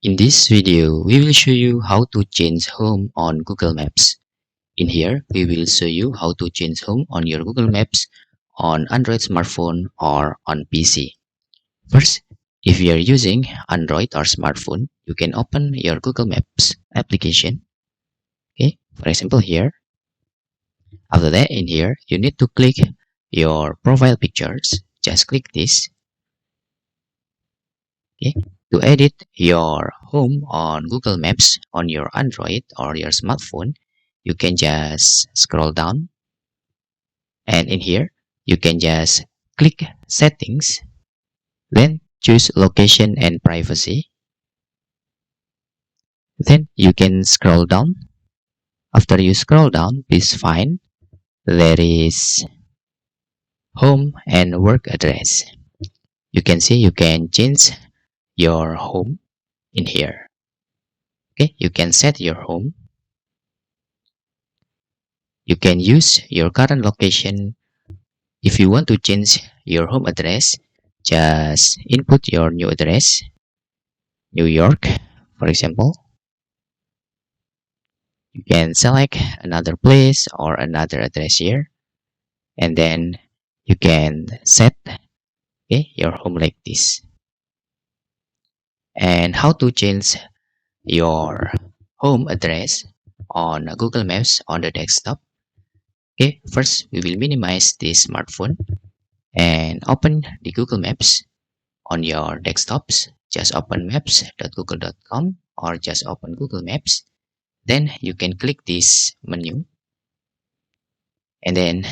In this video, we will show you how to change home on Google Maps. In here, we will show you how to change home on your Google Maps on Android smartphone or on PC. First, if you are using Android or smartphone, you can open your Google Maps application. Okay, for example here. After that, in here, you need to click your profile pictures. Just click this. Okay, to edit your home on Google Maps on your Android or your smartphone, you can just scroll down, and in here you can just click settings, then choose location and privacy. Then you can scroll down. After you scroll down, please find there is home and work address. You can see you can change your home in here. Okay, you can set your home. You can use your current location. If you want to change your home address, just input your new address, New York, for example. You can select another place or another address here, and then you can set your home like this. And how to change your home address on Google Maps on the desktop. Okay, first we will minimize the smartphone and open the Google Maps on your desktops. Just open maps.google.com or just open Google Maps. Then you can click this menu and then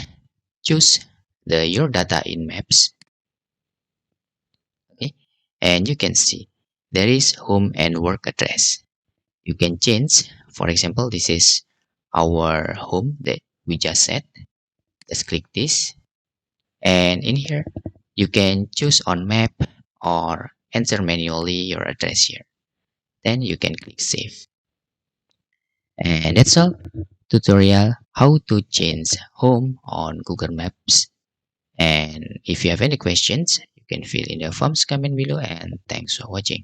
choose the your data in maps. Okay, and you can see there is home and work address. You can change. For example, this is our home that we just set. Let's click this, and in here you can choose on map or enter manually your address here. Then you can click save. And that's all. Tutorial how to change home on Google Maps. And if you have any questions, you can fill in the forms comment below, and thanks for watching.